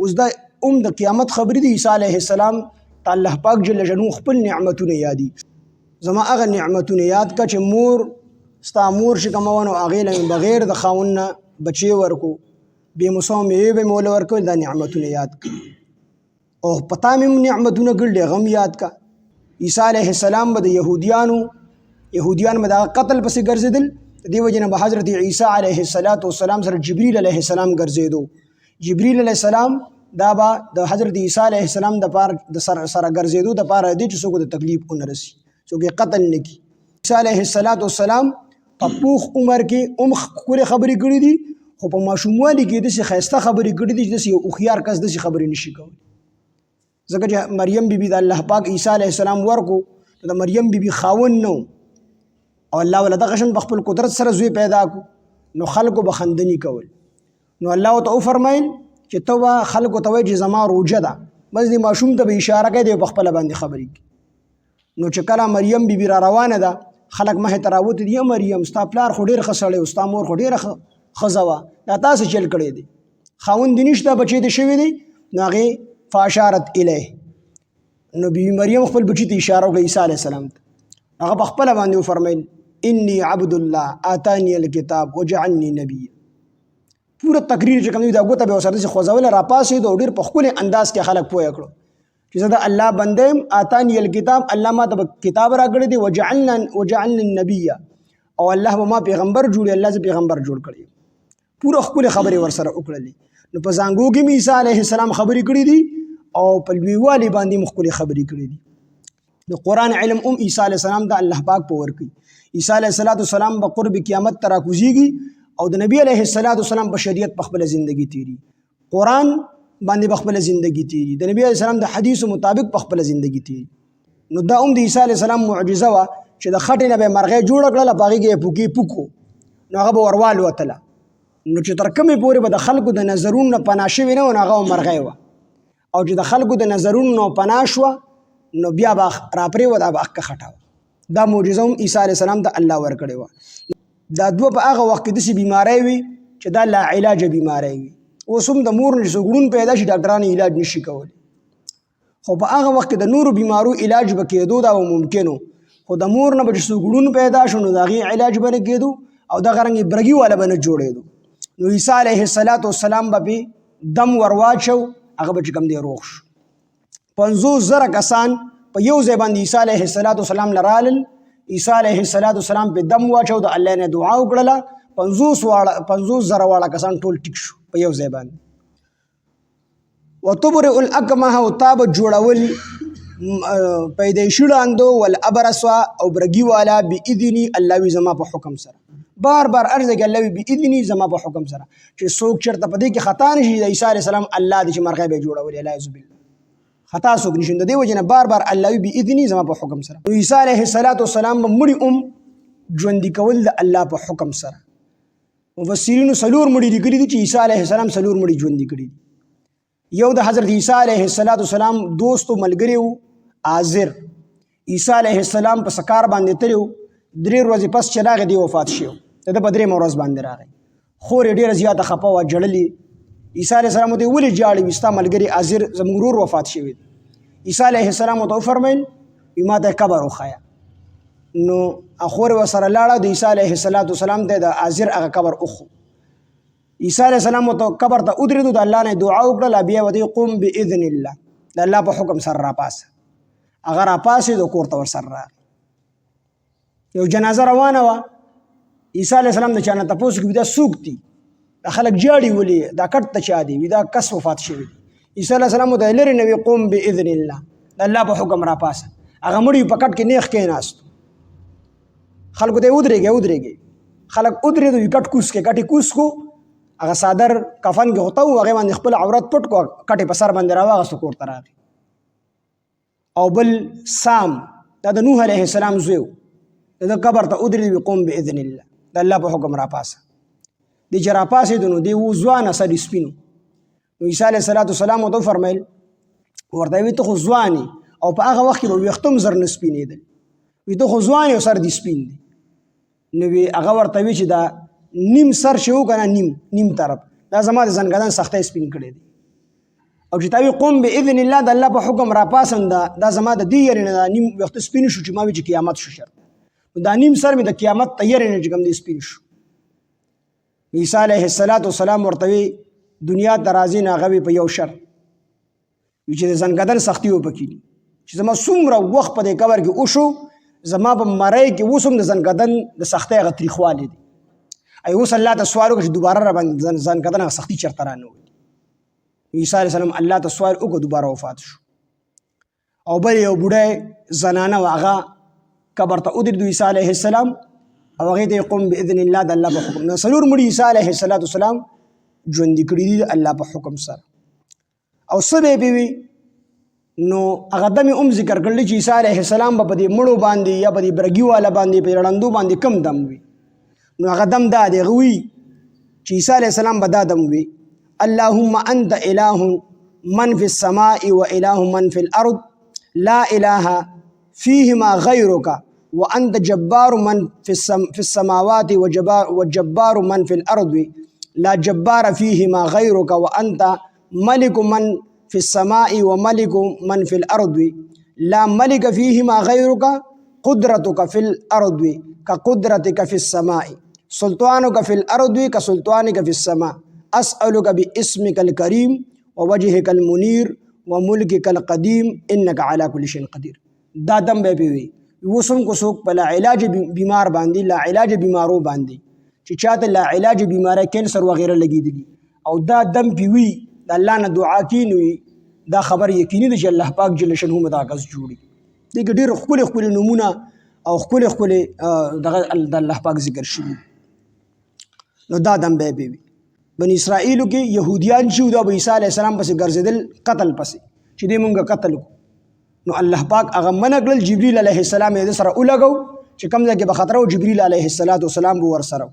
اوس دا د قیامت خبرې دي. عیسی علیه السلام ته الله پاک جل جلاله خپل نعمتونه یادي. زما هغه نعمتونه یاد کا چې مور ستا مور چې کومه وه نو هغې له مې بغیر د خاوند نه بچی ورکو، بې موسمه میوې به مې وله ورکول. دا نعمتونه یاد کړه. او په تا مې نعمتونه کړل هغه هم یاد کا. عیسی علیه السلام به د یهودیان به د هغه قتل پسې ګرځېدل. د دې وجې نه به حضرت عیسی علیه السلام سره جبریل علیه السلام ګرځېدو. جبریل علیه السلام دا به د حضرت عیسی علیه السلام د سره ګرځېدو دپاره دی چې څوک د تکلیف ونه رسي، څوک یې قتل نه کړي. عیسی علیه السلام په پوخ عمر کې هم ښکلې خبرې کړي دي، خو په ماشوموالي کې داسې ښایسته خبرې کړي دي چې داسې یو هوښیار کس داسې خبرې نشي کولی. ځکه چې مریم بیبي د الله پاک عیسی علیه السلام ورکو، د مریم بیبي خاوند نه او الله ولا دغه شان په خپل قدرت سره زوی پیدا کو، نو خلکو به خندنی کول. نو الله ورته وفرمایل چې ته به خلکو ته وایې چې زما روژه ده، بس دې ماشوم ته به اشاره کوي دی په خپله باندې خبرې کوي. نو چې کله مریم بیبي را روانه ده، خلک مخې ته راوتي دي، مریم ستا پلار خو ډېر ښه سړی و، ستا مور خو ډېره ښځه وه، دا تاسې چل کړی دی، خاوند دې نشته، بچی دې شوی دی. نو هغې فاشارت الیه، نو بیبي مریم خپل بچي ته اشاره وکړه عیسی علیه السلام ته. هغه په خپله باندې وفرمیل انی عبد الله آتانی الکتاب وجعلنی نبیا. پوره تقریر چې کوم دی دا ګوته به ورسره داسې خوځوله، راپاڅېد او ډېر په ښکلي انداز کې خلک پوه کړو چې زه د الله بنده یم. آتانی الکتاب، الله ما ته کتاب راکړی دی. وجعلنی نبیا، او الله به ما پیغمبر جوړي، الله زه پیغمبر جوړ کړی. پوره ښکلې خبرې ورسره وکړلې. نو په زانګو کې مې عیسی علیه السلام خبرې کړي دي او په لویوالي باندې مې ښکلې خبرې کړي دي. د قرآن علم عیسی علیه السلام ته الله پاک په ورکوي. عیسی علیه السلام به قرب قیامت ته راکوزیږي او د نبی علیه السلام په شریعت په خپله زندگی تیری، قرآن باندې په خپله زندگی تیری، د نبی علیه السلام د حدیثو مطابق په خپله زندگی تیری. نو دا د عیسی علیه السلام معجزه وه چې د خټې نه به یې مرغۍ جوړه کړله، په هغې کې یې پوکې پوکو، نو هغه به وروالوتله. نو چې تر کومې پورې به د خلکو د نظرونو نه پناه شوې نه وه، نو هغه مرغۍ وه. او چې د خلکو د نظرونو نه پناه شوه، نو بیا به راپرېوته، به اخکه خټه وه. دا معجزه هم عیسی علیه السلام ته الله ورکړې وه. دا دوه په هغه وخت کې داسې بیماری وي چې دا لا علاجه بیماری وي. اوس هم د مور نه چې څوک پیدا شي ډاکټران علاج نشي کولی، خو په هغه وخت کې د نورو بیمارو علاج به کېدو، دا به ممکن و. خو د مور نه به چې څوک پیدا شو، نو د هغې علاج به نه کېدو او دغه رنګې برګي والا به نه جوړېدو. نو عیسی علیه السلام به پې دم ورواچو، هغه به چې کوم دی روغ شو. 50,000 کسان په یو ځای باندې عیسی علیه السلام لرالل. عیسی علیه السلام په دم واچو، د الله نه دعا وکړله، 50,000 واړه کسان ټول ټیک شو په یو ځای باندې. وتبرئ الاکمه، او تا به جوړول پیدایشي ړانده والابرص او برګي والا باذني، الله وي زما په حکم سره. بار بار عرض کې الله وي باذني، زما په حکم سره، چې څوک چېرته په دې کې خطا نشي د عیسی علیه السلام الله دې چې مرغۍ به یې جوړولې، الیاذ بالله خطا څوک نشي. د دې وجې نه بار بار الله وي باذني، زما په حکم سره. نو عیسی علیه السلام به مړي ژوندي کول د الله په حکم سره. مفسرینو 4 مړي لیکلي دي چې عیسی علیه السلام 4 مړي ژوندي کړي دي. یو د حضرت عیسی علیه السلام دوست او ملګری و عازر. عیسی علیه السلام په سکار باندې تللی و، 3 ورځې پس چې راغی دی وفات شو. د ده په 3مه ورځ باندې راغی. خور یې ډېره زیاته خفه وه، ژړلې. عیسی علیه السلام ورته ولې ژاړې؟ وي ستا ملګري عازر زموږ ورور وفات شوی دی. عیسی علیه السلام ورته وفرمیل وي ما ته قبر وښیه. نو خور یې ورسره لاړه، د عیسی علیه السلام ته د عازر هغه قبر وښو. عیسی علیه السلام ورته قبر ته ودرېدو، د الله نه دعا وکړله، بیا ورته قم باذن الله، د الله په حکم سره راپاسه. هغه راپاسېد او کور ته ورسره راغی. یو جنازه روانه وه، عیسی علیه السلام د چا نه تپوس وکړي دا څوک دي؟ دا خلک جاړي ولې؟ دا کټ ته چا دی؟ وي دا کس وفات شوی دی. عیسی علیه السلام ورته لرې نه وي قم باذن الله، د الله په حکم راپاسه. هغه مړي په کټ کې نیغ کېناستو، خلکو ته یې ودرېږئ. خلک ودرېدو، وي کټ کوز کې، کټ یې کوز کو، هغه صادر کفن کې غوته و، هغې باندې خپل عورت پټ کو، کټ یې په سر باندې راواغستو، کور ته راغی. او بل سام، دا د نوح علیه السلام زوی و، د ده قبر ته ودرېد، وي قم باذن الله، د الله په حکم راپاسه. دی چې راپاسېدو نو دی و ځوانه، سر یې سپین و. نو عیسی علیه السلام ورته وفرمیل، ورته وي ته خو ځوان یې، او په هغه وخت کې به ویښته هم زر نه سپینېدل، وي ته خو ځوان یې او سر دې سپین دی. نو هغه ورته وي چې دا نیم سر چې و که نه، نیم طرف، دا زما د زنګدن سختۍ سپین کړی دی. او چې تاوی قم باذن الله د الله په حکم را پاسم دا زما د دې یری نه نیم وخت سپین شو چې ما وی چې قیامت شو شر دا نیم سر می د قیامت تیار نه چې کوم دې سپین شو. عیسی علیه السلام ورته دنیا درازي نه غوي په یو شر چې زنګدن سختي وبکې چې زما څومره وخت په دې کور کې وشو زما په مړی کې وسوم د زنګدن د سختۍ غتري خواله دي ای اوس الله ته سوال وکړي دوباره را باندې زنګدن سختي چرته را نه وي. عیسی علیه السلام الله ته سوال وکړ دوباره وفات شو او بل یو بوډای زنانه واغه قبر ته ودرېد عیسی علیه السلام او هغه ته قم باذن الله د الله په حکم نو سلور مړي عیسی علیه السلام ژوند کړی دي الله په حکم سره او سبه به نو هغه دمه ذکر کړل چې عیسی علیه السلام په دې مړو باندې یا په دې برګي والا باندې په رړندو باندې کم دم وي نو هغه دم دا دی غوي چې عیسی علیه السلام به دا دم وي اللهم انت اله من في السماء واله من في الارض لا اله فيهما غيرك وانت جبار من في السماوات وجبار من في الارض لا جبار فيهما غيرك وانت ملك من في السماء وملك من في الارض لا ملك فيهما غيرك قدرتك في الارض كقدرتك في السماء سلطانك في الارض كسلطانك في السماء اسالك باسمك الكريم ووجهك المنير وملكك القديم انك على كل شيء قدير. دا دم به وي وسم کو سوک بلا علاج بیمار باندې لا علاج بیمارو باندې چې چاته لا علاج بیماره کینسر وغیرہ لګیدلی او دا دم پیوي د الله نه دعا کینوي دا خبر یقیني دی چې الله پاک جل شانه مداغز جوړي دي ډېر خپل نمونه او خپل دغه د الله پاک ذکر شي نو دا دم به وي. بنی اسرائیلو کې يهوديان چې د عیسی علی السلام پسې ګرځیدل قتل پسې چې دې مونږه قتل نو الله پاک هغه منګل جبرئیل علیه السلام یې سره ولګو چې کوم ځای کې به خطر او جبرئیل علیه السلام ور سره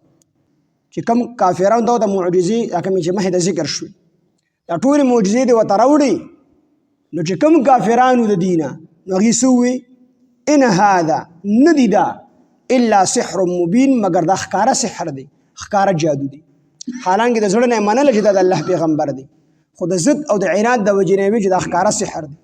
چې کوم کافرانو ته د معجزې کوم چې مخه د ذکر شو دا ټول معجزې دی وتراوړي نو چې کوم کافرانو د دینه نو هغه سوې ان هذا ندیدا الا سحر مبین مگر د ښکارا سحر دی ښکارا جادو دی حالانکه د زړه نه منل چې د الله پیغمبر دی خو د ضد او د عناد د وجنوي چې د ښکارا سحر دی